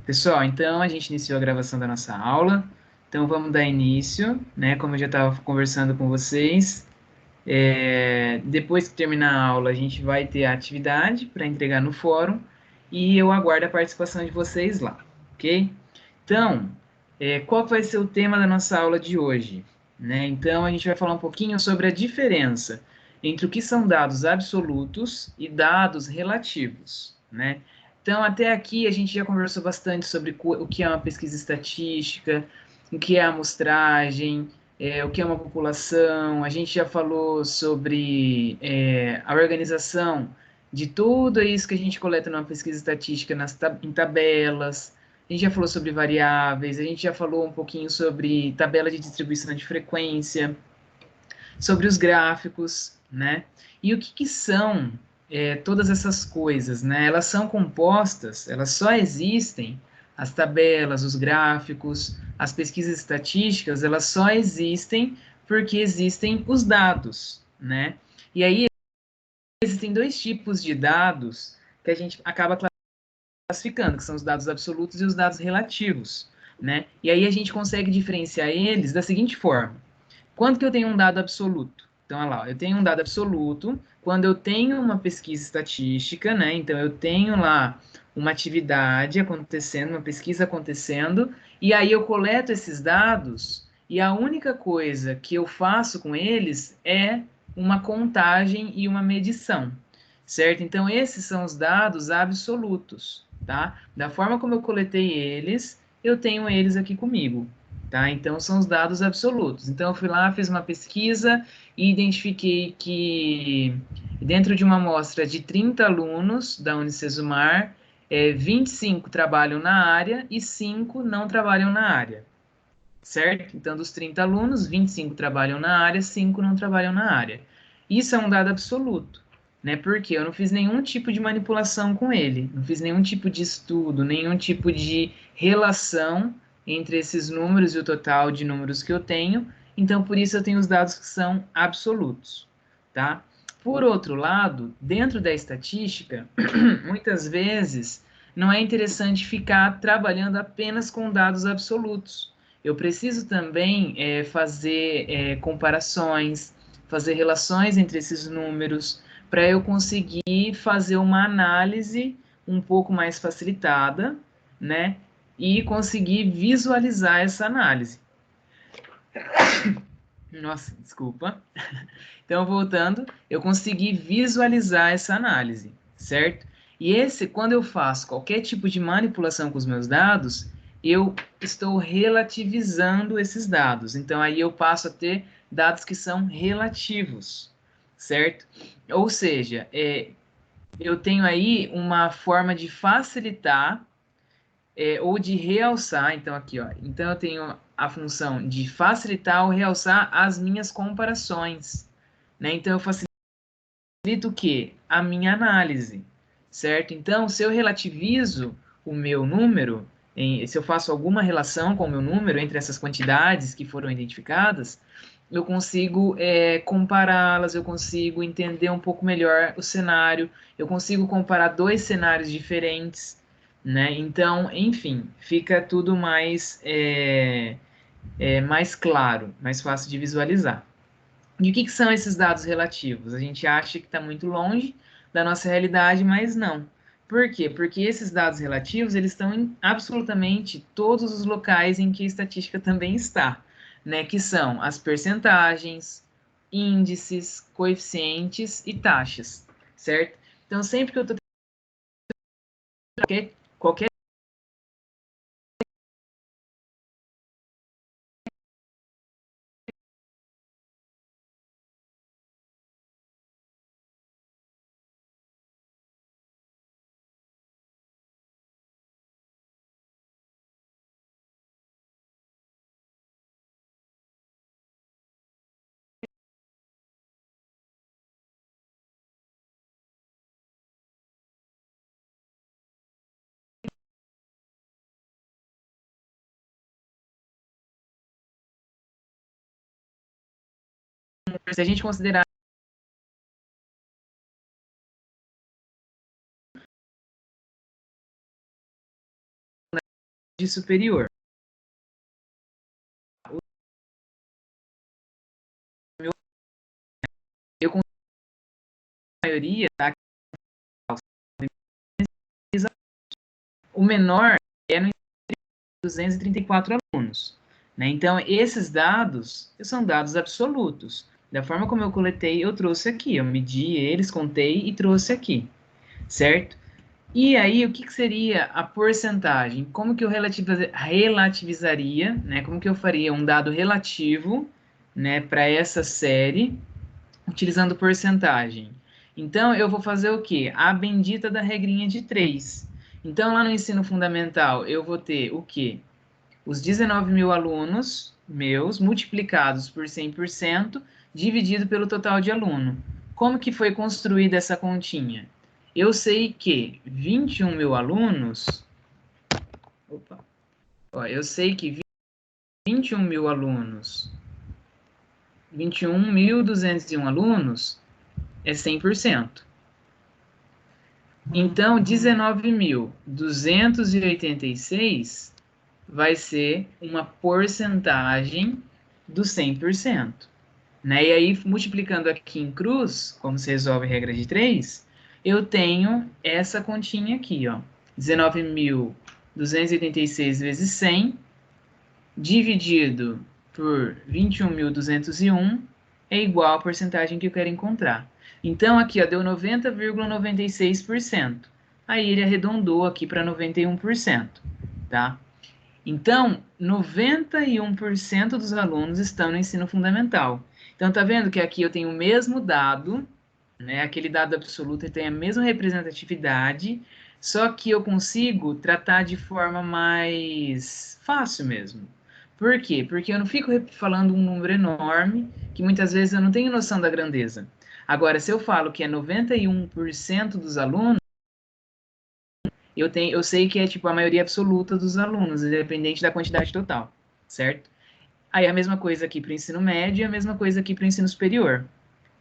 Pessoal, então a gente iniciou a gravação da nossa aula, então vamos dar início, né? Como eu já estava conversando com vocês, depois que terminar a aula, a gente vai ter a atividade para entregar no fórum e eu aguardo a participação de vocês lá, ok? Então, qual vai ser o tema da nossa aula de hoje? Né? Então, a gente vai falar um pouquinho sobre a diferença entre o que são dados absolutos e dados relativos, né? Então, até aqui a gente já conversou bastante sobre o que é uma pesquisa estatística, o que é a amostragem, o que é uma população, a gente já falou sobre a organização de tudo isso que a gente coleta numa pesquisa estatística em tabelas, a gente já falou sobre variáveis, a gente já falou um pouquinho sobre tabela de distribuição de frequência, sobre os gráficos, né? E o que, que são todas essas coisas, né? Elas são compostas, elas só existem, as tabelas, os gráficos, as pesquisas estatísticas, elas só existem porque existem os dados, né? E aí existem dois tipos de dados que a gente acaba classificando, que são os dados absolutos e os dados relativos, né? E aí a gente consegue diferenciar eles da seguinte forma: quando que eu tenho um dado absoluto? Então, olha lá, eu tenho um dado absoluto quando eu tenho uma pesquisa estatística, né? Então, eu tenho lá uma atividade acontecendo, uma pesquisa acontecendo, e aí eu coleto esses dados, e a única coisa que eu faço com eles é uma contagem e uma medição, certo? Então, esses são os dados absolutos, tá? Da forma como eu coletei eles, eu tenho eles aqui comigo. Tá? Então, são os dados absolutos. Então, eu fui lá, fiz uma pesquisa e identifiquei que dentro de uma amostra de 30 alunos da Unicesumar, 25 trabalham na área e 5 não trabalham na área, certo? Então, dos 30 alunos, 25 trabalham na área, 5 não trabalham na área. Isso é um dado absoluto, né? Porque eu não fiz nenhum tipo de manipulação com ele, não fiz nenhum tipo de estudo, nenhum tipo de relação entre esses números e o total de números que eu tenho. Então, por isso eu tenho os dados que são absolutos, tá? Por outro lado, dentro da estatística, muitas vezes não é interessante ficar trabalhando apenas com dados absolutos. Eu preciso também fazer comparações, fazer relações entre esses números, para eu conseguir fazer uma análise um pouco mais facilitada, né? E conseguir visualizar essa análise. Nossa, desculpa. Então, voltando, eu consegui visualizar essa análise, certo? E esse, quando eu faço qualquer tipo de manipulação com os meus dados, eu estou relativizando esses dados. Então, aí eu passo a ter dados que são relativos, certo? Ou seja, eu tenho aí uma forma de facilitar ou de realçar. Então, aqui, ó. Então, eu tenho a função de facilitar ou realçar as minhas comparações, né? Então, eu facilito o quê? A minha análise, certo? Então, se eu relativizo o meu número, se eu faço alguma relação com o meu número entre essas quantidades que foram identificadas, eu consigo compará-las, eu consigo entender um pouco melhor o cenário, eu consigo comparar dois cenários diferentes, né? Então, enfim, fica tudo mais claro, mais fácil de visualizar. E o que, que são esses dados relativos? A gente acha que está muito longe da nossa realidade, mas não. Por quê? Porque esses dados relativos eles estão em absolutamente todos os locais em que a estatística também está, né? Que são as percentagens, índices, coeficientes e taxas, certo? Então, sempre que eu estou qualquer se a gente considerar de superior. Eu consigo a maioria, tá? O menor é no 234 alunos, né? Então, esses dados são dados absolutos. Da forma como eu coletei, eu trouxe aqui. Eu medi eles, contei e trouxe aqui, certo? E aí, o que seria a porcentagem? Como que eu relativizaria, né? Como que eu faria um dado relativo, né, para essa série, utilizando porcentagem? Então, eu vou fazer o quê? A bendita da regrinha de 3. Então, lá no ensino fundamental, eu vou ter o quê? Os 19 mil alunos meus multiplicados por 100% dividido pelo total de aluno. Como que foi construída essa continha? Eu sei que 21 mil alunos... Opa! Ó, eu sei que 21 mil alunos, 21.201 alunos é 100%. Então, 19.286 vai ser uma porcentagem do 100%. Né? E aí, multiplicando aqui em cruz, como se resolve a regra de 3, eu tenho essa continha aqui, ó. 19.286 vezes 100, dividido por 21.201, é igual à porcentagem que eu quero encontrar. Então, aqui, ó, deu 90,96%. Aí ele arredondou aqui para 91%, tá? Então, 91% dos alunos estão no ensino fundamental. Então, tá vendo que aqui eu tenho o mesmo dado, né? Aquele dado absoluto tem a mesma representatividade, só que eu consigo tratar de forma mais fácil mesmo. Por quê? Porque eu não fico falando um número enorme, que muitas vezes eu não tenho noção da grandeza. Agora, se eu falo que é 91% dos alunos, eu sei que é tipo a maioria absoluta dos alunos, independente da quantidade total, certo? Aí a mesma coisa aqui para o ensino médio e a mesma coisa aqui para o ensino superior,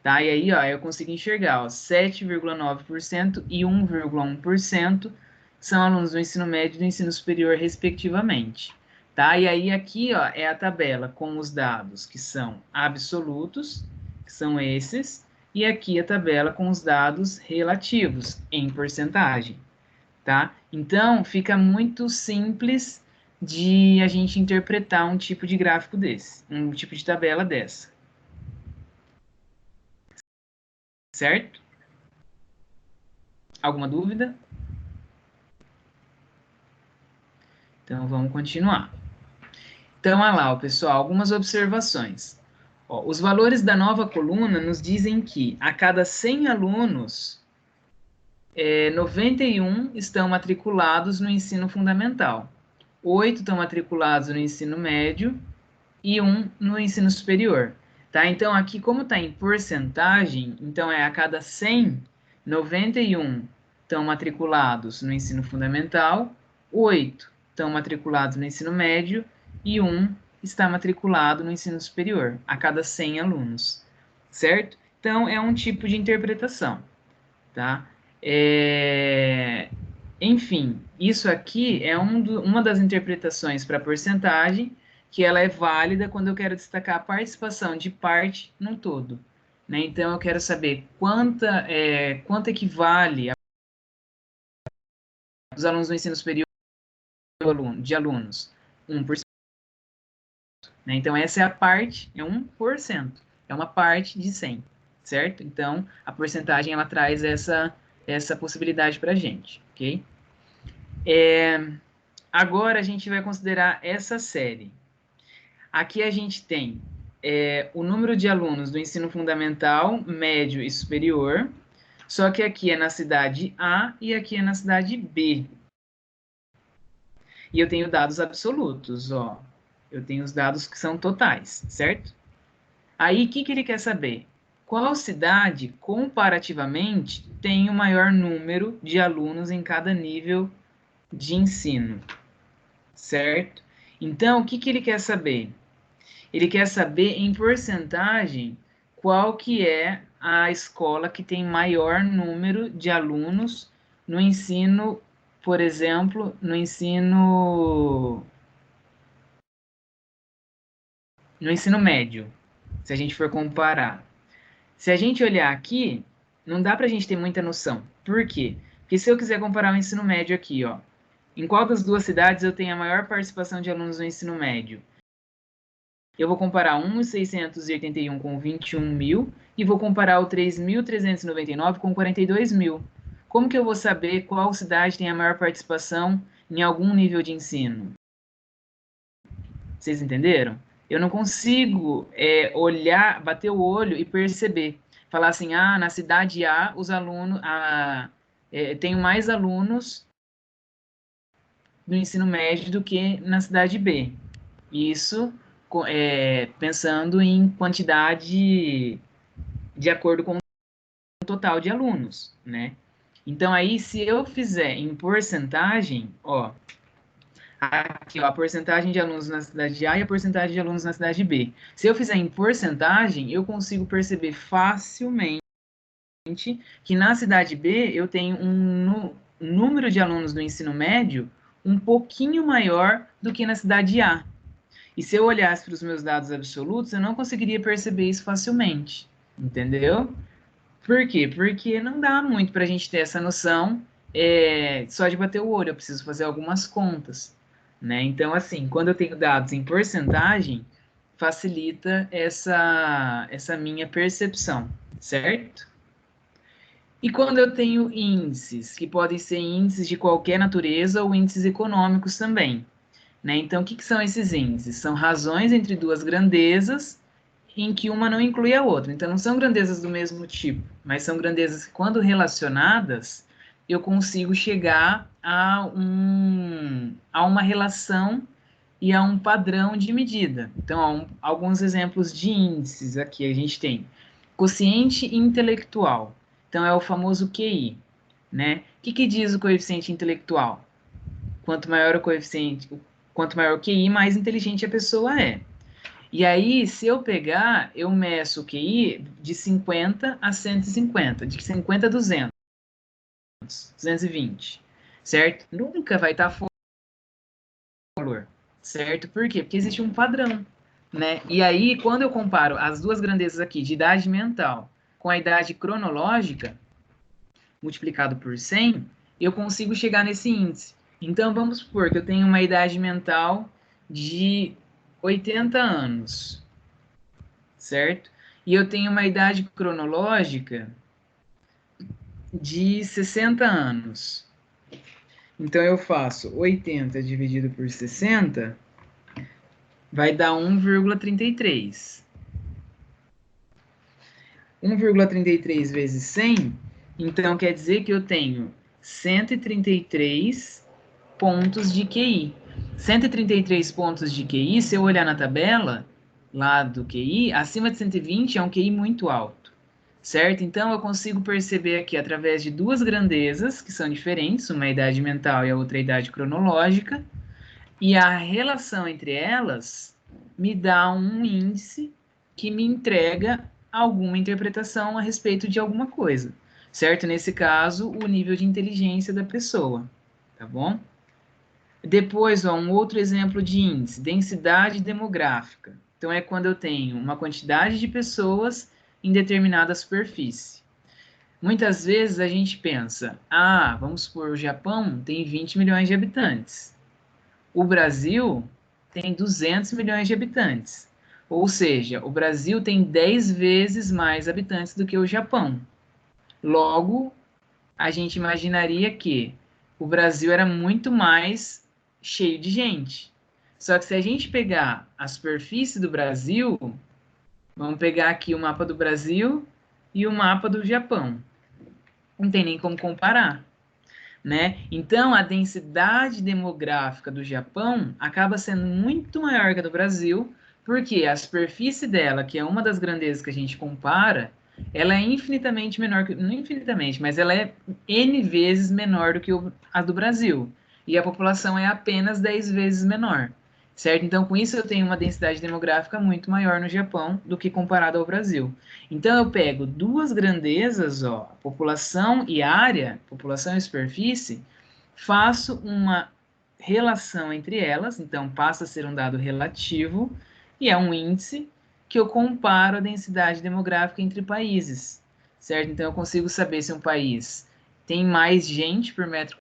tá? E aí, ó, eu consigo enxergar, ó, 7,9% e 1,1% são alunos do ensino médio e do ensino superior, respectivamente, tá? E aí aqui, ó, é a tabela com os dados que são absolutos, que são esses, e aqui a tabela com os dados relativos, em porcentagem. Tá? Então, fica muito simples de a gente interpretar um tipo de gráfico desse, um tipo de tabela dessa. Certo? Alguma dúvida? Então, vamos continuar. Então, olha lá, pessoal, algumas observações. Ó, os valores da nova coluna nos dizem que a cada 100 alunos, 91 estão matriculados no ensino fundamental, 8 estão matriculados no ensino médio e 1 no ensino superior. Tá? Então, aqui, como está em porcentagem, então é a cada 100, 91 estão matriculados no ensino fundamental, 8 estão matriculados no ensino médio e 1 está matriculado no ensino superior, a cada 100 alunos, certo? Então, é um tipo de interpretação, tá? Enfim, isso aqui é uma das interpretações para porcentagem, que ela é válida quando eu quero destacar a participação de parte no todo. Né? Então, eu quero saber quanto equivale os alunos do ensino superior de alunos. 1%. Né? Então, essa é a parte, é 1%. É uma parte de 100, certo? Então, a porcentagem, ela traz essa possibilidade para a gente, ok? Agora, a gente vai considerar essa série. Aqui a gente tem o número de alunos do ensino fundamental, médio e superior, só que aqui é na cidade A e aqui é na cidade B. E eu tenho dados absolutos, ó. Eu tenho os dados que são totais, certo? Aí, o que ele quer saber? Qual cidade, comparativamente, tem o maior número de alunos em cada nível de ensino, certo? Então, o que ele quer saber? Ele quer saber em porcentagem qual que é a escola que tem maior número de alunos no ensino por exemplo, no ensino médio, se a gente for comparar. Se a gente olhar aqui, não dá para a gente ter muita noção. Por quê? Porque se eu quiser comparar o ensino médio aqui, ó, em qual das duas cidades eu tenho a maior participação de alunos no ensino médio? Eu vou comparar 1.681 com 21 mil e vou comparar o 3.399 com 42 mil. Como que eu vou saber qual cidade tem a maior participação em algum nível de ensino? Vocês entenderam? Eu não consigo olhar, bater o olho e perceber. Falar assim, ah, na cidade A, os alunos, tenho mais alunos do ensino médio do que na cidade B. Isso pensando em quantidade de acordo com o total de alunos, né? Então, aí, se eu fizer em porcentagem, ó, aqui, ó, a porcentagem de alunos na cidade A e a porcentagem de alunos na cidade B. Se eu fizer em porcentagem, eu consigo perceber facilmente que na cidade B eu tenho um número de alunos do ensino médio um pouquinho maior do que na cidade A. E se eu olhasse para os meus dados absolutos, eu não conseguiria perceber isso facilmente. Entendeu? Por quê? Porque não dá muito para a gente ter essa noção só de bater o olho, eu preciso fazer algumas contas, né? Então, assim, quando eu tenho dados em porcentagem, facilita essa minha percepção, certo? E quando eu tenho índices, que podem ser índices de qualquer natureza ou índices econômicos também, né? Então, o que são esses índices? São razões entre duas grandezas em que uma não inclui a outra. Então, não são grandezas do mesmo tipo, mas são grandezas que, quando relacionadas, eu consigo chegar a uma relação e a um padrão de medida. Então, alguns exemplos de índices aqui a gente tem. Quociente intelectual. Então, é o famoso QI, né? O que diz o coeficiente intelectual? Quanto maior o coeficiente, quanto maior o QI, mais inteligente a pessoa é. E aí, se eu pegar, eu meço o QI de 50 a 150, de 50 a 200, 220, certo? Nunca vai estar fora do valor, certo? Por quê? Porque existe um padrão, né? E aí, quando eu comparo as duas grandezas aqui, de idade mental com a idade cronológica, multiplicado por 100, eu consigo chegar nesse índice. Então, vamos supor que eu tenho uma idade mental de 80 anos, certo? E eu tenho uma idade cronológica de 60 anos. Então, eu faço 80 dividido por 60, vai dar 1,33. 1,33 vezes 100, então quer dizer que eu tenho 133 pontos de QI. 133 pontos de QI, se eu olhar na tabela lá do QI, acima de 120 é um QI muito alto, certo? Então eu consigo perceber aqui através de duas grandezas que são diferentes, uma idade mental e a outra idade cronológica, e a relação entre elas me dá um índice que me entrega alguma interpretação a respeito de alguma coisa, certo? Nesse caso, o nível de inteligência da pessoa, tá bom? Depois, ó, um outro exemplo de índice, densidade demográfica. Então, é quando eu tenho uma quantidade de pessoas em determinada superfície. Muitas vezes a gente pensa, ah, vamos supor, o Japão tem 20 milhões de habitantes. O Brasil tem 200 milhões de habitantes. Ou seja, o Brasil tem 10 vezes mais habitantes do que o Japão. Logo, a gente imaginaria que o Brasil era muito mais cheio de gente. Só que se a gente pegar a superfície do Brasil, vamos pegar aqui o mapa do Brasil e o mapa do Japão. Não tem nem como comparar, né? Então, a densidade demográfica do Japão acaba sendo muito maior que a do Brasil, porque a superfície dela, que é uma das grandezas que a gente compara, ela é infinitamente menor, não infinitamente, mas ela é N vezes menor do que a do Brasil. E a população é apenas 10 vezes menor, certo? Então, com isso, eu tenho uma densidade demográfica muito maior no Japão do que comparado ao Brasil. Então, eu pego duas grandezas, ó, população e área, população e superfície, faço uma relação entre elas, então passa a ser um dado relativo, e é um índice que eu comparo a densidade demográfica entre países, certo? Então eu consigo saber se um país tem mais gente por metro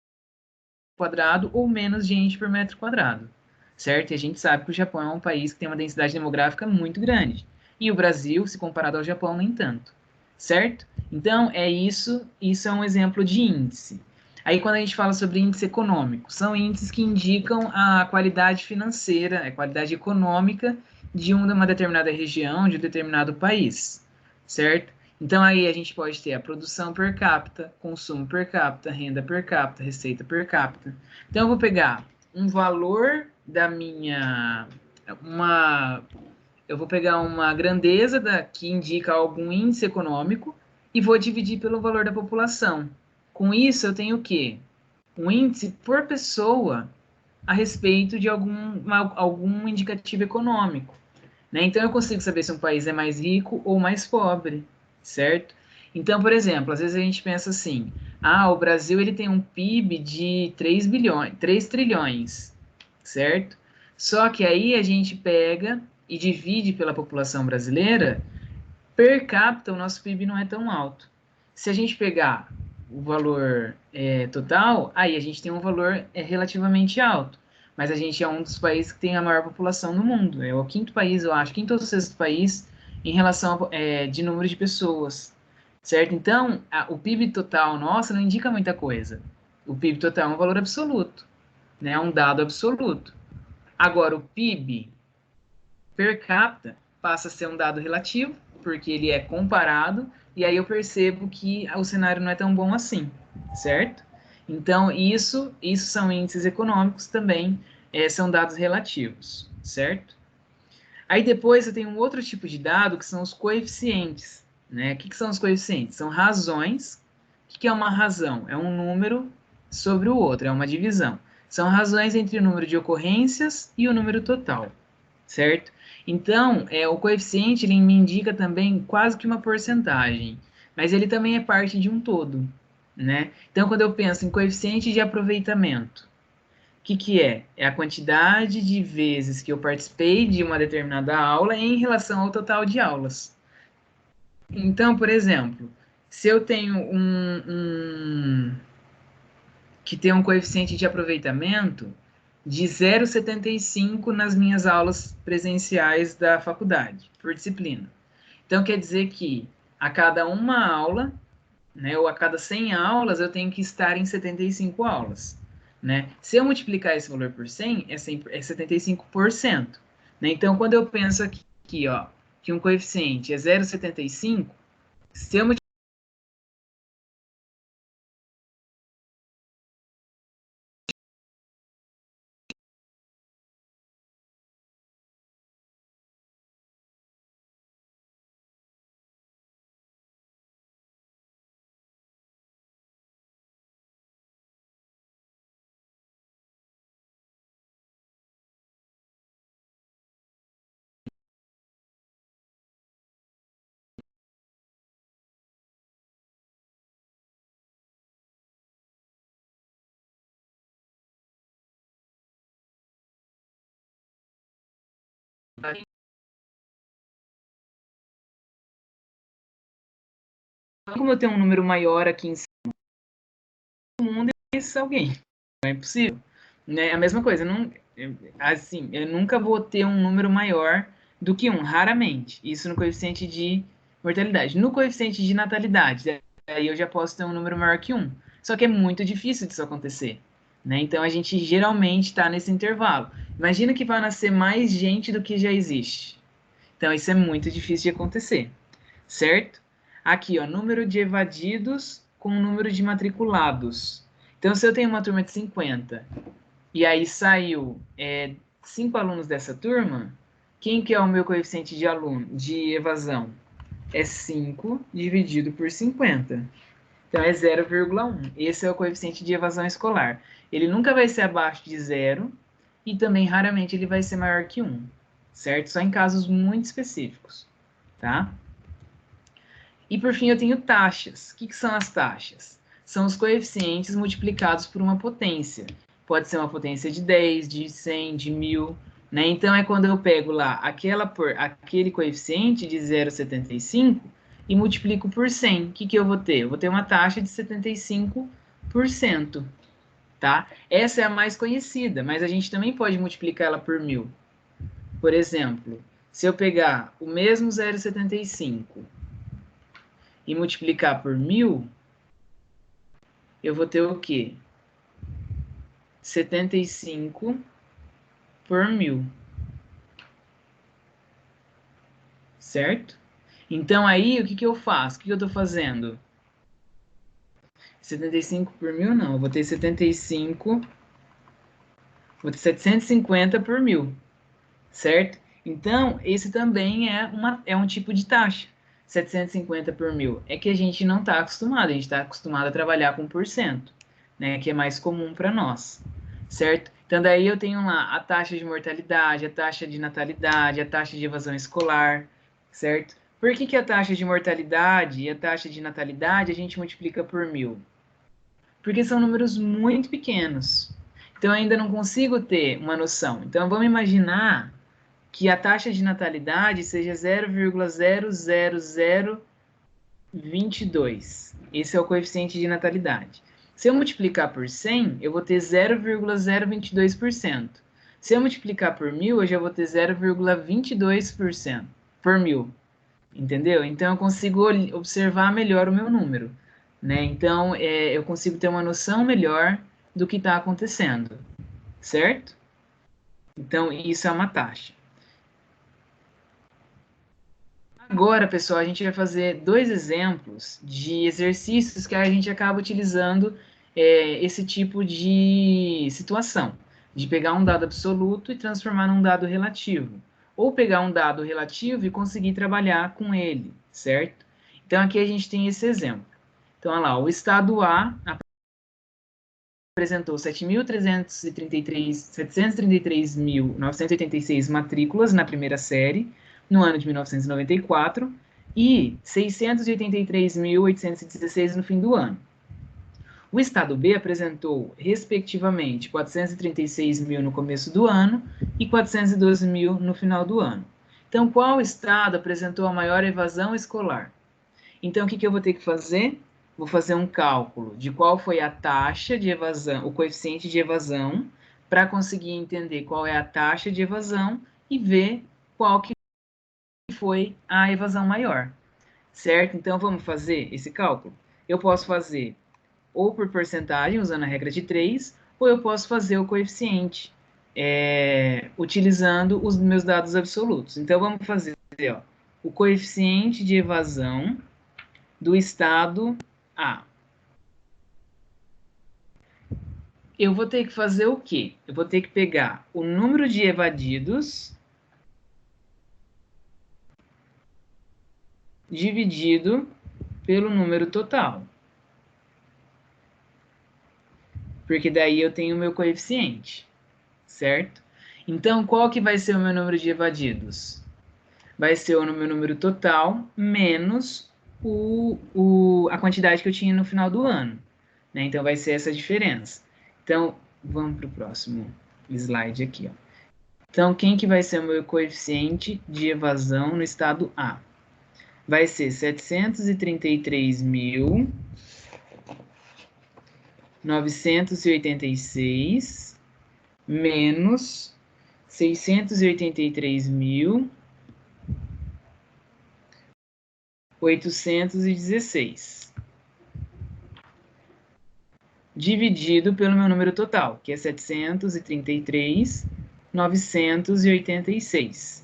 quadrado ou menos gente por metro quadrado, certo? E a gente sabe que o Japão é um país que tem uma densidade demográfica muito grande, e o Brasil, se comparado ao Japão, nem tanto, certo? Então, é isso, isso é um exemplo de índice. Aí, quando a gente fala sobre índice econômico, são índices que indicam a qualidade financeira, a qualidade econômica de uma determinada região, de um determinado país, certo? Então, aí a gente pode ter a produção per capita, consumo per capita, renda per capita, receita per capita. Então, eu vou pegar um valor da minha... eu vou pegar uma grandeza que indica algum índice econômico e vou dividir pelo valor da população. Com isso, eu tenho o quê? Um índice por pessoa a respeito de algum indicativo econômico, né? Então, eu consigo saber se um país é mais rico ou mais pobre, certo? Então, por exemplo, às vezes a gente pensa assim, o Brasil ele tem um PIB de 3 bilhões, 3 trilhões, certo? Só que aí a gente pega e divide pela população brasileira, per capita o nosso PIB não é tão alto. Se a gente pegar o valor total, aí a gente tem um valor relativamente alto. Mas a gente é um dos países que tem a maior população no mundo. É o quinto país, eu acho, quinto ou sexto país em relação de número de pessoas, certo? Então, o PIB total nosso não indica muita coisa. O PIB total é um valor absoluto, né? É um dado absoluto. Agora, o PIB per capita passa a ser um dado relativo, porque ele é comparado, e aí eu percebo que o cenário não é tão bom assim, certo? Então, isso são índices econômicos também, são dados relativos, certo? Aí depois eu tenho um outro tipo de dado, que são os coeficientes, né? O que são os coeficientes? São razões. O que é uma razão? É um número sobre o outro, é uma divisão. São razões entre o número de ocorrências e o número total, certo? Então, o coeficiente ele me indica também quase que uma porcentagem, mas ele também é parte de um todo, né? Então, quando eu penso em coeficiente de aproveitamento, o que é? É a quantidade de vezes que eu participei de uma determinada aula em relação ao total de aulas. Então, por exemplo, se eu tenho que tem um coeficiente de aproveitamento de 0,75 nas minhas aulas presenciais da faculdade, por disciplina. Então, quer dizer que a cada uma aula, né, ou a cada 100 aulas, eu tenho que estar em 75 aulas. Né? Se eu multiplicar esse valor por 100, é 75%. Né? Então, quando eu penso aqui ó, que um coeficiente é 0,75, se eu como eu tenho um número maior aqui em mundo, isso é alguém. É impossível. Né? A mesma coisa, não, assim, eu nunca vou ter um número maior do que um, raramente. Isso no coeficiente de mortalidade. No coeficiente de natalidade, aí eu já posso ter um número maior que um. Só que é muito difícil disso acontecer. Né? Então a gente geralmente está nesse intervalo. Imagina que vai nascer mais gente do que já existe. Então isso é muito difícil de acontecer, certo? Aqui, ó, número de evadidos com número de matriculados. Então, se eu tenho uma turma de 50 e aí saiu 5 alunos dessa turma, quem que é o meu coeficiente de aluno de evasão? É 5 dividido por 50. Então, é 0,1. Esse é o coeficiente de evasão escolar. Ele nunca vai ser abaixo de zero e também raramente ele vai ser maior que 1, certo? Só em casos muito específicos, tá? E por fim eu tenho taxas. O que são as taxas? são os coeficientes multiplicados por uma potência. Pode ser uma potência de 10, de 100, de 1000, né? Então, é quando eu pego lá aquele coeficiente de 0,75 e multiplico por 100. O que, que eu vou ter? Eu vou ter uma taxa de 75%, tá? Essa é a mais conhecida, mas a gente também pode multiplicar ela por 1000. Por exemplo, se eu pegar o mesmo 0,75 e multiplicar por 1000, eu vou ter o quê? 75 por 1000, certo? Então, aí, o que, que eu faço? O que, que eu estou fazendo? 75 por 1000, não. Eu vou ter 750 por 1000, certo? Então, esse também é um tipo de taxa. 750 por 1000. É que a gente não está acostumado. A gente está acostumado a trabalhar com porcento, né? Que é mais comum para nós, certo? Então, daí eu tenho lá a taxa de mortalidade, a taxa de natalidade, a taxa de evasão escolar, certo? Por que, que a taxa de mortalidade e a taxa de natalidade a gente multiplica por 1000? Porque são números muito pequenos. Então, eu ainda não consigo ter uma noção. Então, vamos imaginar que a taxa de natalidade seja 0,00022. Esse é o coeficiente de natalidade. Se eu multiplicar por 100, eu vou ter 0,022%. Se eu multiplicar por 1000, eu já vou ter 0,22% por 1000. Entendeu? Então, eu consigo observar melhor o meu número, né? Então, eu consigo ter uma noção melhor do que está acontecendo, certo? Então, isso é uma taxa. Agora, pessoal, a gente vai fazer dois exemplos de exercícios que a gente acaba utilizando esse tipo de situação, de pegar um dado absoluto e transformar num dado relativo, ou pegar um dado relativo e conseguir trabalhar com ele, certo? Então, aqui a gente tem esse exemplo. Então, olha lá, o estado A apresentou 733.986 matrículas na primeira série, no ano de 1994, e 683.816 no fim do ano. O estado B apresentou, respectivamente, 436.000 no começo do ano e 412.000 no final do ano. Então, qual estado apresentou a maior evasão escolar? Então, o que, que eu vou ter que fazer? Vou fazer um cálculo de qual foi a taxa de evasão, o coeficiente de evasão, para conseguir entender qual é a taxa de evasão e ver qual que foi a evasão maior, certo? Então, vamos fazer esse cálculo? Eu posso fazer ou por porcentagem, usando a regra de 3, ou eu posso fazer o coeficiente, utilizando os meus dados absolutos. Então, vamos fazer ó, o coeficiente de evasão do estado A. Eu vou ter que fazer o quê? Eu vou ter que pegar o número de evadidos dividido pelo número total. Porque daí eu tenho o meu coeficiente, certo? Então, qual que vai ser o meu número de evadidos? Vai ser o meu número total menos a quantidade que eu tinha no final do ano, né? Então, vai ser essa diferença. Então, vamos para o próximo slide aqui, ó. Então, quem que vai ser o meu coeficiente de evasão no estado A? Vai ser 733.986 menos 683.816 dividido pelo meu número total, que é 733.986.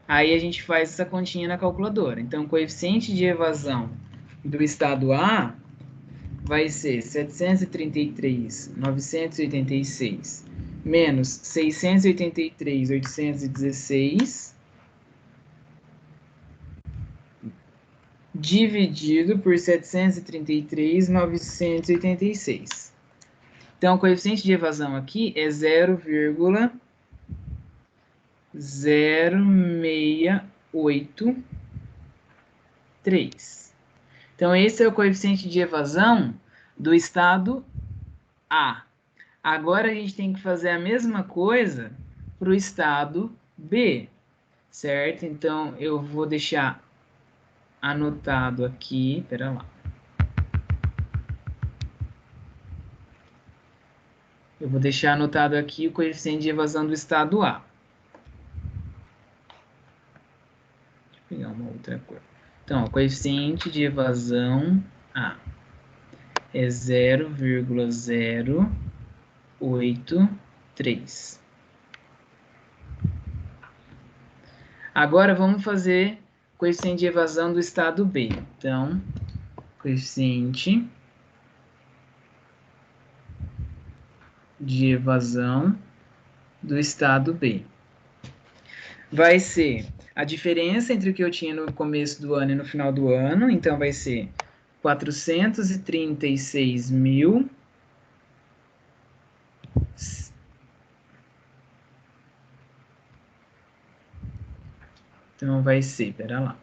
Aí a gente faz essa continha na calculadora. Então, o coeficiente de evasão do estado A vai ser 733.986 menos 683.816 dividido por 733.986. Então, o coeficiente de evasão aqui é 0,0683. Então, esse é o coeficiente de evasão do estado A. Agora a gente tem que fazer a mesma coisa para o estado B, certo? Então, eu vou deixar anotado aqui, pera lá. Eu vou deixar anotado aqui o coeficiente de evasão do estado A. Deixa eu pegar uma outra cor. Então, o coeficiente de evasão A é 0,083. Agora vamos fazer o coeficiente de evasão do estado B. Então, coeficiente de evasão do estado B vai ser a diferença entre o que eu tinha no começo do ano e no final do ano. Então, vai ser 436.000. Então, vai ser, pera lá,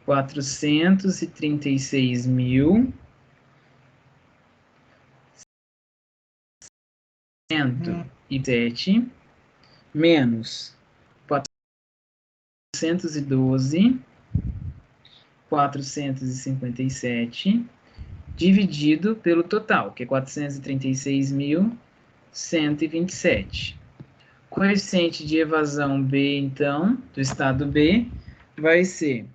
436.107 menos 457 dividido pelo total, que é 436.127. Coeficiente de evasão B, então, do estado B, vai ser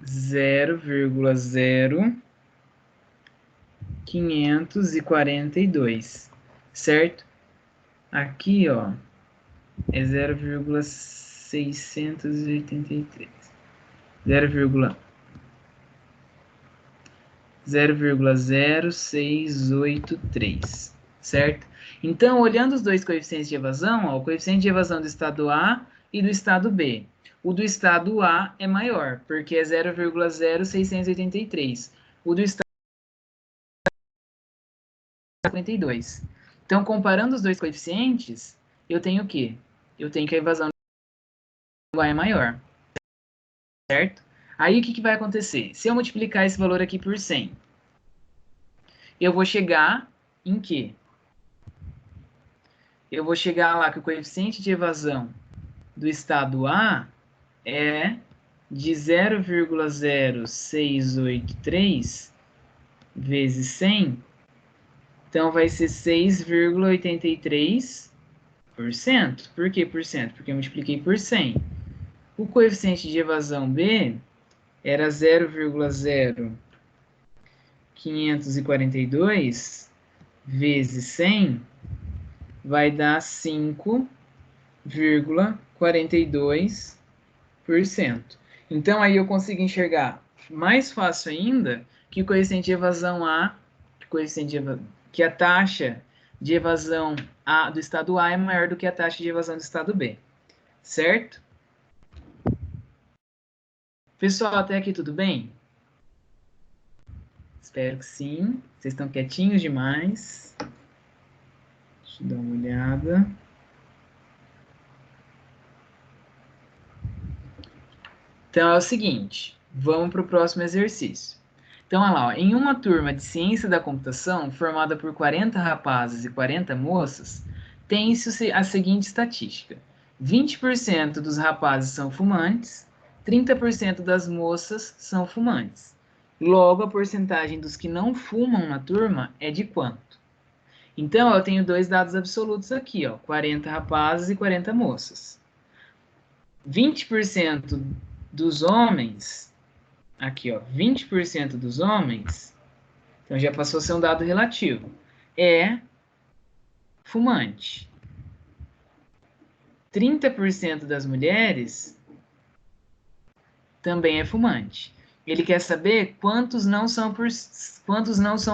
0,0542, certo? Aqui, ó, é 0,683. 0,0683, certo? Então, olhando os dois coeficientes de evasão, ó, o coeficiente de evasão do estado A e do estado B. O do estado A é maior, porque é 0,0683. O do estado B é 52. Então, comparando os dois coeficientes, eu tenho o quê? Eu tenho que a evasão do A é maior, certo? Aí, o que vai acontecer? Se eu multiplicar esse valor aqui por 100, eu vou chegar em quê? Eu vou chegar lá que o coeficiente de evasão do estado A é de 0,0683 vezes 100, então vai ser 6,83%. Por que por cento? Porque eu multipliquei por 100. O coeficiente de evasão B era 0,0542 vezes 100, vai dar 5,42%. Então, aí eu consigo enxergar mais fácil ainda que o coeficiente de evasão A, que a taxa de evasão A do estado A é maior do que a taxa de evasão do estado B. Certo? Pessoal, até aqui tudo bem? Espero que sim. Vocês estão quietinhos demais. Deixa eu dar uma olhada. Então, é o seguinte. Vamos para o próximo exercício. Então, olha lá, ó, em uma turma de ciência da computação, formada por 40 rapazes e 40 moças, tem-se a seguinte estatística. 20% dos rapazes são fumantes, 30% das moças são fumantes. Logo, a porcentagem dos que não fumam na turma é de quanto? Então, eu tenho dois dados absolutos aqui, ó, 40 rapazes e 40 moças. 20% dos homens, aqui, ó, 20% dos homens, então já passou a ser um dado relativo, é fumante. 30% das mulheres também é fumante. Ele quer saber quantos não são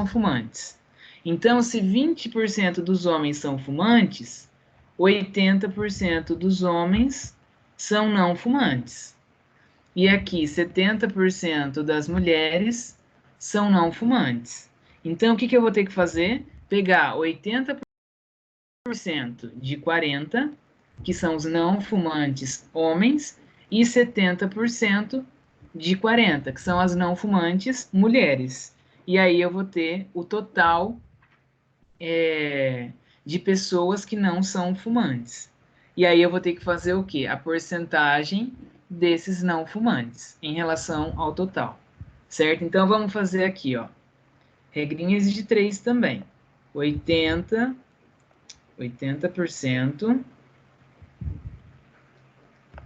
fumantes. Então, se 20% dos homens são fumantes, 80% dos homens são não fumantes. E aqui, 70% das mulheres são não fumantes. Então, o que eu vou ter que fazer? Pegar 80% de 40, que são os não fumantes homens, e 70% de 40, que são as não fumantes mulheres. E aí eu vou ter o total de pessoas que não são fumantes. E aí eu vou ter que fazer o quê? A porcentagem desses não fumantes em relação ao total, certo? Então vamos fazer aqui, ó, regrinhas de 3 também. 80%.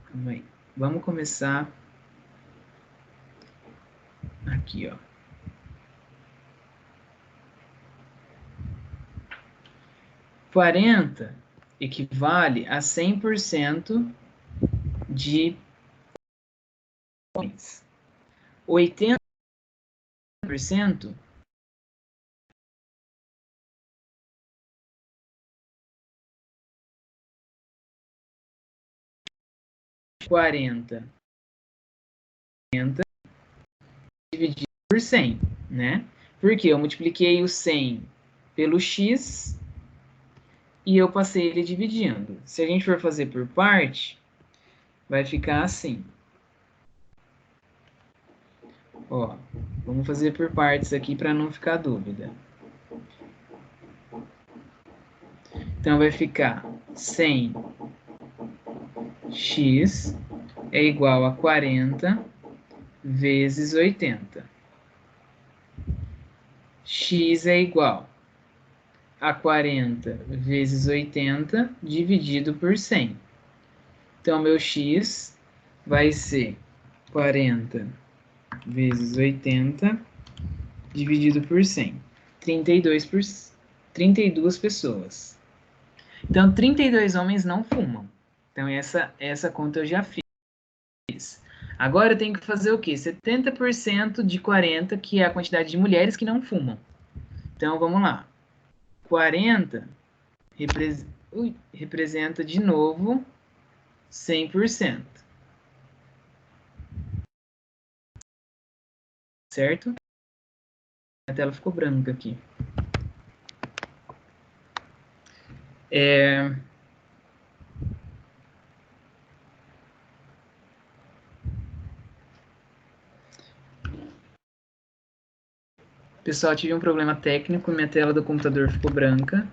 Calma aí. Vamos começar aqui, ó. 40 equivale a 100% de homens. 80% de 40 dividido por 100, né? Porque eu multipliquei o 100 pelo x e eu passei ele dividindo. Se a gente for fazer por parte, vai ficar assim. Ó, vamos fazer por partes aqui para não ficar dúvida. Então vai ficar 100x é igual a 40 vezes 80. X é igual a 40 vezes 80 dividido por 100. Então, meu x vai ser 40 vezes 80 dividido por 100. 32 pessoas. Então, 32 homens não fumam. Então, essa conta eu já fiz. Agora eu tenho que fazer o quê? 70% de 40, que é a quantidade de mulheres que não fumam. Então, vamos lá. 40 representa de novo 100%. Certo? A tela ficou branca aqui. Pessoal, tive um problema técnico, minha tela do computador ficou branca.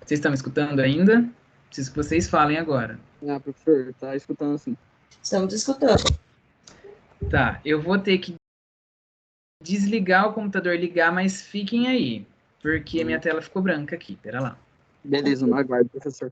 Vocês estão me escutando ainda? Preciso que vocês falem agora. Ah, professor, tá escutando sim. Estamos escutando. Tá, eu vou ter que desligar o computador, ligar, mas fiquem aí, porque minha tela ficou branca aqui. Pera lá. Beleza, não aguardo, professor.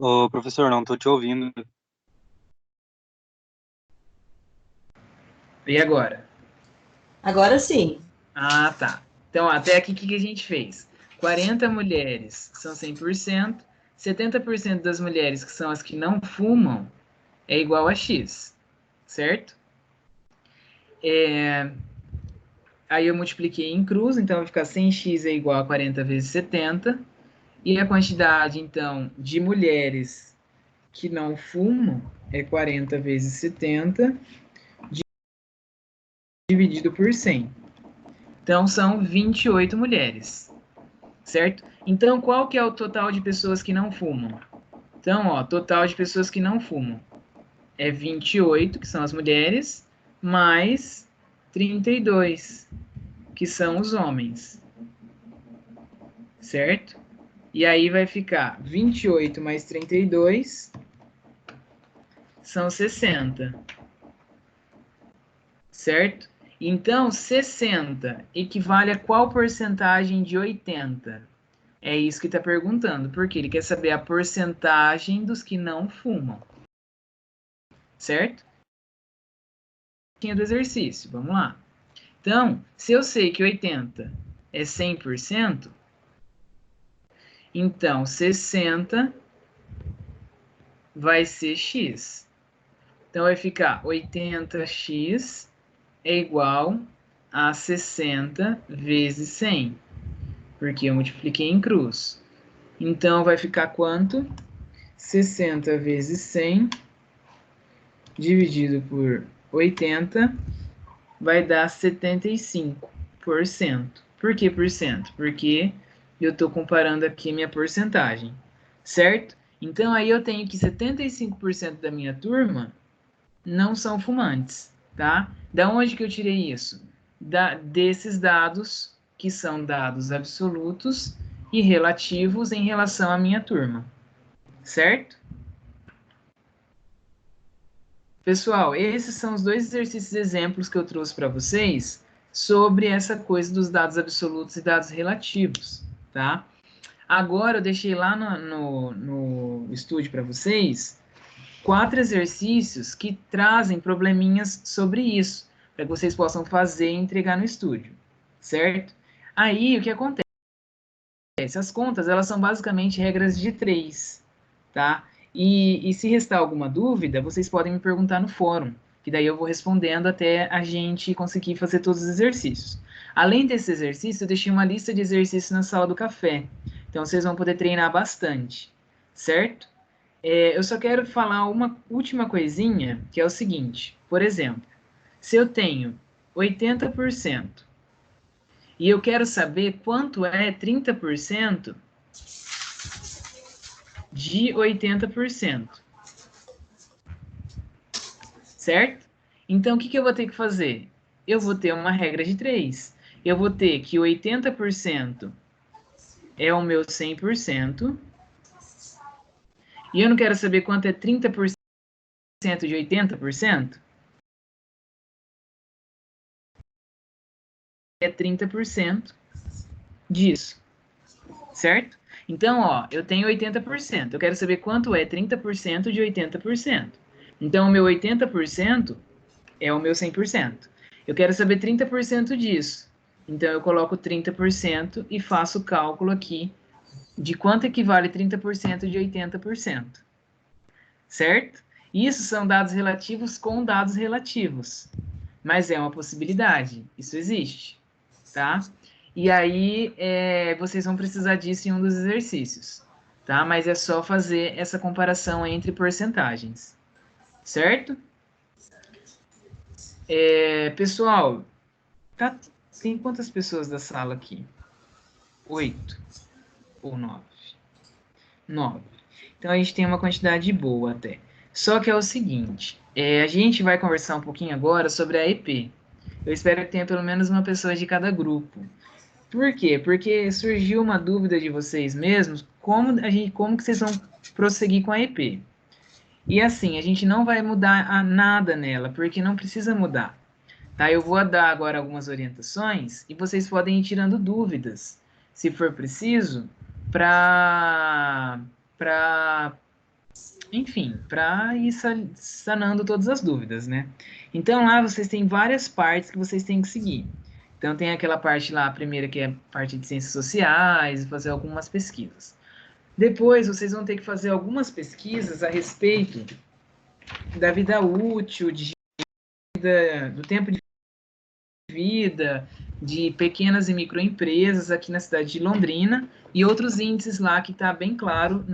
Ô, professor, não tô te ouvindo. E agora? Agora sim. Ah, tá. Então, até aqui, o que a gente fez? 40 mulheres são 100%, 70% das mulheres, que são as que não fumam, é igual a X, certo? Aí eu multipliquei em cruz, então vai ficar 100x é igual a 40 vezes 70. E a quantidade, então, de mulheres que não fumam é 40 vezes 70 dividido por 100. Então, são 28 mulheres, certo? Então, qual que é o total de pessoas que não fumam? Então, ó, total de pessoas que não fumam é 28, que são as mulheres, mais 32, que são os homens, certo? E aí vai ficar 28 mais 32 são 60, certo? Então, 60 equivale a qual porcentagem de 80? É isso que está perguntando, porque ele quer saber a porcentagem dos que não fumam, certo? Do exercício, vamos lá. Então, se eu sei que 80 é 100%, então 60 vai ser x. Então, vai ficar 80x é igual a 60 vezes 100, porque eu multipliquei em cruz. Então, vai ficar quanto? 60 vezes 100 dividido por 80 vai dar 75%. Por que por cento? Porque eu estou comparando aqui minha porcentagem, certo? Então, aí eu tenho que 75% da minha turma não são fumantes, tá? Da onde que eu tirei isso? Desses dados, que são dados absolutos e relativos em relação à minha turma, certo? Pessoal, esses são os dois exercícios exemplos que eu trouxe para vocês sobre essa coisa dos dados absolutos e dados relativos, tá? Agora eu deixei lá no estúdio para vocês 4 exercícios que trazem probleminhas sobre isso, para que vocês possam fazer e entregar no estúdio, certo? Aí, o que acontece? As contas, elas são basicamente regras de 3, tá? E se restar alguma dúvida, vocês podem me perguntar no fórum, que daí eu vou respondendo até a gente conseguir fazer todos os exercícios. Além desse exercício, eu deixei uma lista de exercícios na sala do café, então vocês vão poder treinar bastante, certo? Eu só quero falar uma última coisinha, que é o seguinte. Por exemplo, se eu tenho 80% e eu quero saber quanto é 30% de 80%, certo? Então, o que eu vou ter que fazer? Eu vou ter uma regra de 3. Eu vou ter que 80% é o meu 100%, e eu não quero saber quanto é 30% de 80%, é 30% disso, certo? Então, ó, eu tenho 80%, eu quero saber quanto é 30% de 80%. Então, o meu 80% é o meu 100%. Eu quero saber 30% disso. Então, eu coloco 30% e faço o cálculo aqui de quanto equivale 30% de 80%. Certo? Isso são dados relativos com dados relativos. Mas é uma possibilidade. Isso existe. Tá? E aí, vocês vão precisar disso em um dos exercícios. Tá? Mas é só fazer essa comparação entre porcentagens. Certo? Pessoal, tem quantas pessoas da sala aqui? 8 ou 9? 9. Então, a gente tem uma quantidade boa até. Só que é o seguinte, a gente vai conversar um pouquinho agora sobre a EP. Eu espero que tenha pelo menos uma pessoa de cada grupo. Por quê? Porque surgiu uma dúvida de vocês mesmos, como que vocês vão prosseguir com a EP. E assim, a gente não vai mudar nada nela, porque não precisa mudar. Tá? Eu vou dar agora algumas orientações e vocês podem ir tirando dúvidas, se for preciso, enfim, para ir sanando todas as dúvidas, né? Então, lá vocês têm várias partes que vocês têm que seguir. Então, tem aquela parte lá, a primeira, que é a parte de ciências sociais, fazer algumas pesquisas. Depois, vocês vão ter que fazer algumas pesquisas a respeito da vida útil, de do tempo de vida de pequenas e microempresas aqui na cidade de Londrina e outros índices lá que está bem claro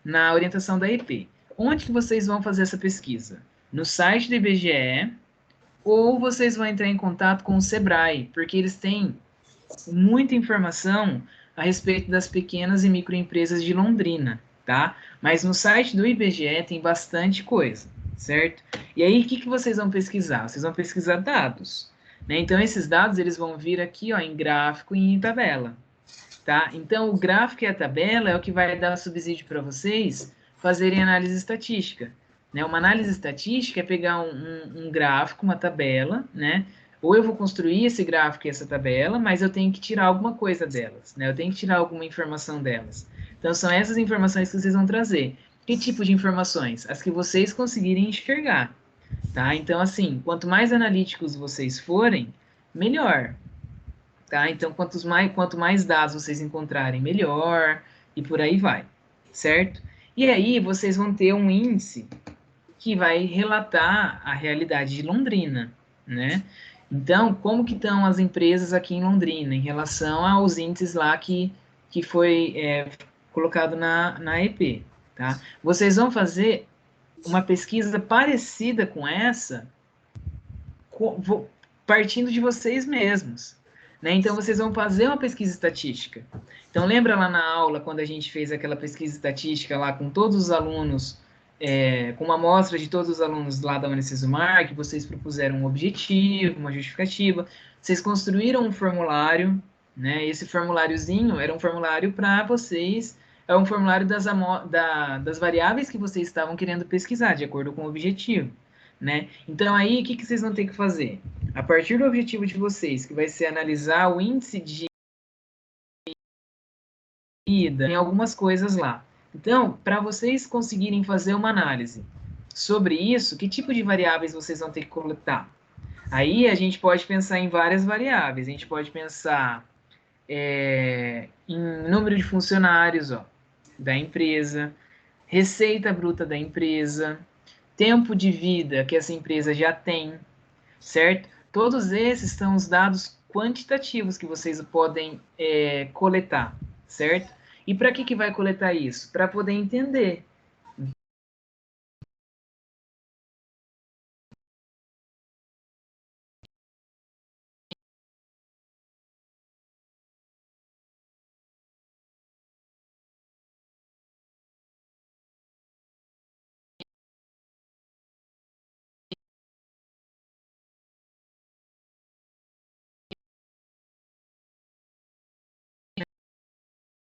na orientação da EP. Onde que vocês vão fazer essa pesquisa? No site do IBGE ou vocês vão entrar em contato com o Sebrae, porque eles têm muita informação a respeito das pequenas e microempresas de Londrina, tá? Mas no site do IBGE tem bastante coisa, certo? E aí, o que vocês vão pesquisar? Vocês vão pesquisar dados, né? Então, esses dados, eles vão vir aqui, ó, em gráfico e em tabela, tá? Então, o gráfico e a tabela é o que vai dar subsídio para vocês fazerem análise estatística, né? Uma análise estatística é pegar um gráfico, uma tabela, né? Ou eu vou construir esse gráfico e essa tabela, mas eu tenho que tirar alguma coisa delas, né? Eu tenho que tirar alguma informação delas. Então, são essas informações que vocês vão trazer. Que tipo de informações? As que vocês conseguirem enxergar, tá? Então, assim, quanto mais analíticos vocês forem, melhor, tá? Então, quanto mais dados vocês encontrarem, melhor, e por aí vai, certo? E aí, vocês vão ter um índice que vai relatar a realidade de Londrina, né? Então, como que estão as empresas aqui em Londrina em relação aos índices lá que foi colocado na EP, tá? Vocês vão fazer uma pesquisa parecida com essa, partindo de vocês mesmos, né? Então, vocês vão fazer uma pesquisa estatística. Então, lembra lá na aula, quando a gente fez aquela pesquisa estatística lá com todos os alunos, com uma amostra de todos os alunos lá da Unicesumar, que vocês propuseram um objetivo, uma justificativa, vocês construíram um formulário, né? Esse formuláriozinho era um formulário para vocês, é um formulário das variáveis que vocês estavam querendo pesquisar, de acordo com o objetivo, né? Então, aí, o que vocês vão ter que fazer? A partir do objetivo de vocês, que vai ser analisar o índice de vida, tem algumas coisas lá. Então, para vocês conseguirem fazer uma análise sobre isso, que tipo de variáveis vocês vão ter que coletar? Aí a gente pode pensar em várias variáveis. A gente pode pensar em número de funcionários, ó, da empresa, receita bruta da empresa, tempo de vida que essa empresa já tem, certo? Todos esses são os dados quantitativos que vocês podem coletar, certo? E para que vai coletar isso? Para poder entender.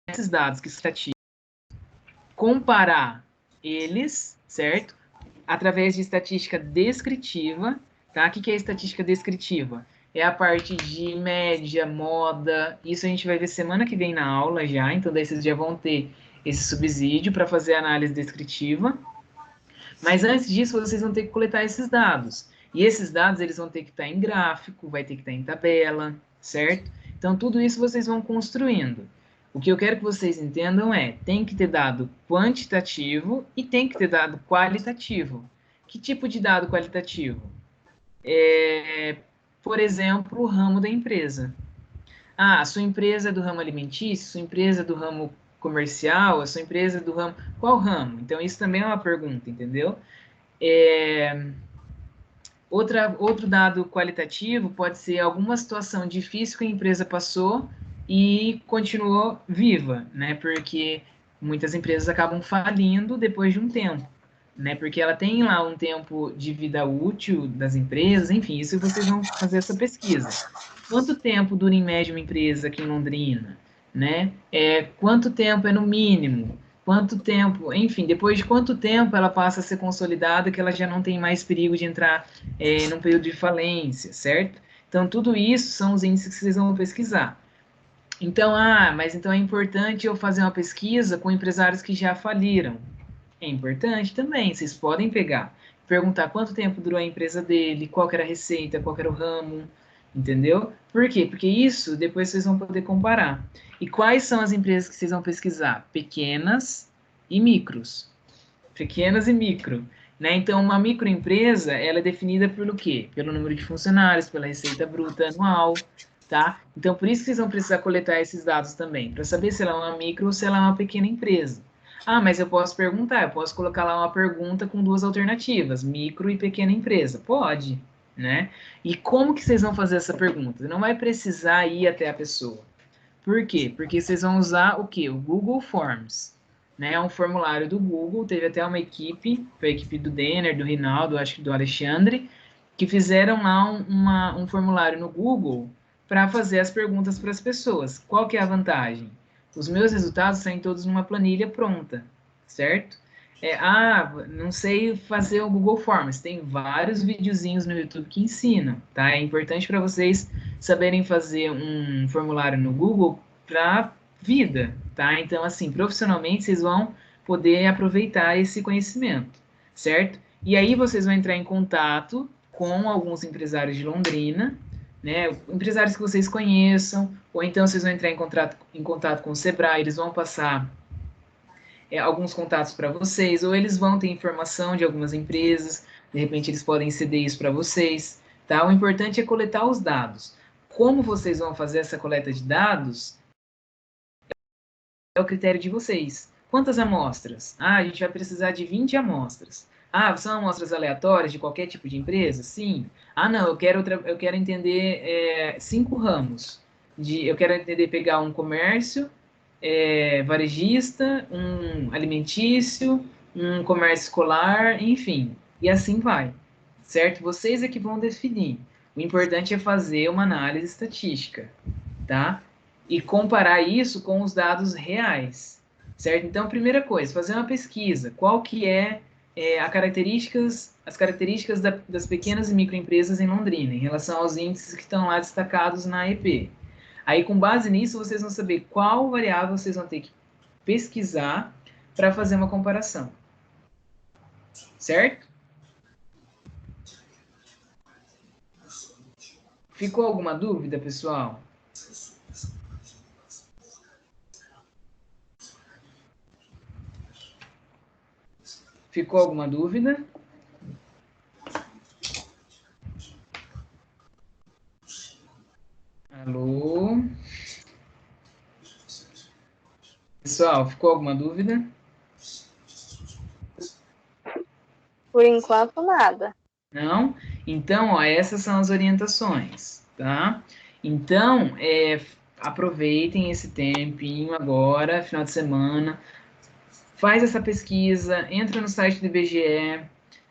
Esses dados que estatísticos, comparar eles, certo? Através de estatística descritiva, tá? O que é estatística descritiva? É a parte de média, moda, isso a gente vai ver semana que vem na aula já, então daí vocês já vão ter esse subsídio para fazer a análise descritiva. Mas antes disso, vocês vão ter que coletar esses dados. E esses dados, eles vão ter que estar em gráfico, vai ter que estar em tabela, certo? Então, tudo isso vocês vão construindo. O que eu quero que vocês entendam tem que ter dado quantitativo e tem que ter dado qualitativo. Que tipo de dado qualitativo? Por exemplo, o ramo da empresa. Ah, a sua empresa é do ramo alimentício, sua empresa é do ramo comercial, a sua empresa é do ramo... Qual ramo? Então, isso também é uma pergunta, entendeu? Outro dado qualitativo pode ser alguma situação difícil que a empresa passou e continuou viva, né? Porque muitas empresas acabam falindo depois de um tempo, né? Porque ela tem lá um tempo de vida útil das empresas, enfim, isso vocês vão fazer essa pesquisa. Quanto tempo dura em média uma empresa aqui em Londrina, né? Quanto tempo é no mínimo? Quanto tempo, enfim, depois de quanto tempo ela passa a ser consolidada que ela já não tem mais perigo de entrar num período de falência, certo? Então, tudo isso são os índices que vocês vão pesquisar. Então, mas então é importante eu fazer uma pesquisa com empresários que já faliram. É importante também, vocês podem pegar, perguntar quanto tempo durou a empresa dele, qual que era a receita, qual que era o ramo, entendeu? Por quê? Porque isso depois vocês vão poder comparar. E quais são as empresas que vocês vão pesquisar? Pequenas e micros. Pequenas e micro. né? Então, uma microempresa, ela é definida pelo quê? Pelo número de funcionários, pela receita bruta anual, tá? Então, por isso que vocês vão precisar coletar esses dados também, para saber se ela é uma micro ou se ela é uma pequena empresa. Ah, mas eu posso perguntar, eu posso colocar lá uma pergunta com duas alternativas, micro e pequena empresa. Pode, né? E como que vocês vão fazer essa pergunta? Você não vai precisar ir até a pessoa. Por quê? Porque vocês vão usar o quê? O Google Forms, né? É um formulário do Google, teve até uma equipe, foi a equipe do Denner, do Rinaldo, acho que do Alexandre, que fizeram lá um formulário no Google para fazer as perguntas para as pessoas. Qual que é a vantagem? Os meus resultados saem todos numa planilha pronta, certo? Não sei fazer o Google Forms. Tem vários videozinhos no YouTube que ensinam, tá? É importante para vocês saberem fazer um formulário no Google para vida, tá? Então, assim, profissionalmente, vocês vão poder aproveitar esse conhecimento, certo? E aí vocês vão entrar em contato com alguns empresários de Londrina, né? Empresários que vocês conheçam, ou então vocês vão entrar em contato com o Sebrae, eles vão passar alguns contatos para vocês, ou eles vão ter informação de algumas empresas, de repente eles podem ceder isso para vocês, tá? O importante é coletar os dados. Como vocês vão fazer essa coleta de dados é o critério de vocês. Quantas amostras? A gente vai precisar de 20 amostras. São amostras aleatórias de qualquer tipo de empresa? Sim. Não, eu quero entender 5 ramos. Eu quero entender, pegar um comércio, varejista, um alimentício, um comércio escolar, enfim, e assim vai, certo? Vocês é que vão definir. O importante é fazer uma análise estatística, tá? E comparar isso com os dados reais, certo? Então, primeira coisa, fazer uma pesquisa. Qual que as características das pequenas e microempresas em Londrina, em relação aos índices que estão lá destacados na EP. Aí, com base nisso, vocês vão saber qual variável vocês vão ter que pesquisar para fazer uma comparação. Certo? Ficou alguma dúvida, pessoal? Ficou alguma dúvida? Alô? Pessoal, ficou alguma dúvida? Por enquanto, nada. Não? Então, essas são as orientações, tá? Então, aproveitem esse tempinho agora, final de semana, faz essa pesquisa, entra no site do IBGE,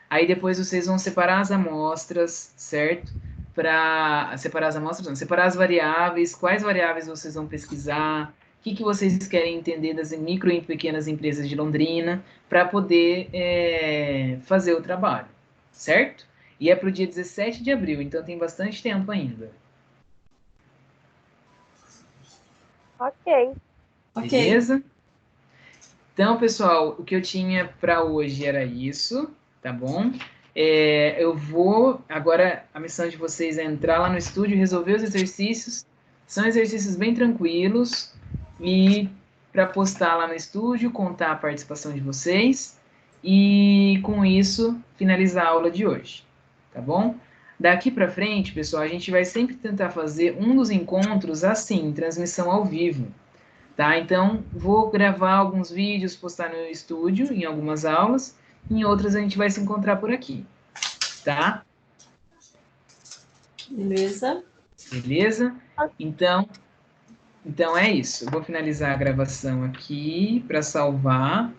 aí depois vocês vão separar as amostras, certo? Para separar as amostras, não, separar as variáveis, quais variáveis vocês vão pesquisar, o que vocês querem entender das micro e pequenas empresas de Londrina, para poder fazer o trabalho, certo? E é para o dia 17 de abril, então tem bastante tempo ainda. Ok. Beleza? Então, pessoal, o que eu tinha para hoje era isso, tá bom? Agora, a missão de vocês é entrar lá no estúdio, resolver os exercícios. São exercícios bem tranquilos. E para postar lá no estúdio, contar a participação de vocês. E, com isso, finalizar a aula de hoje, tá bom? Daqui para frente, pessoal, a gente vai sempre tentar fazer um dos encontros assim, transmissão ao vivo. Tá? Então, vou gravar alguns vídeos, postar no estúdio, em algumas aulas, em outras a gente vai se encontrar por aqui, tá? Beleza? Beleza? Então é isso. Eu vou finalizar a gravação aqui para salvar.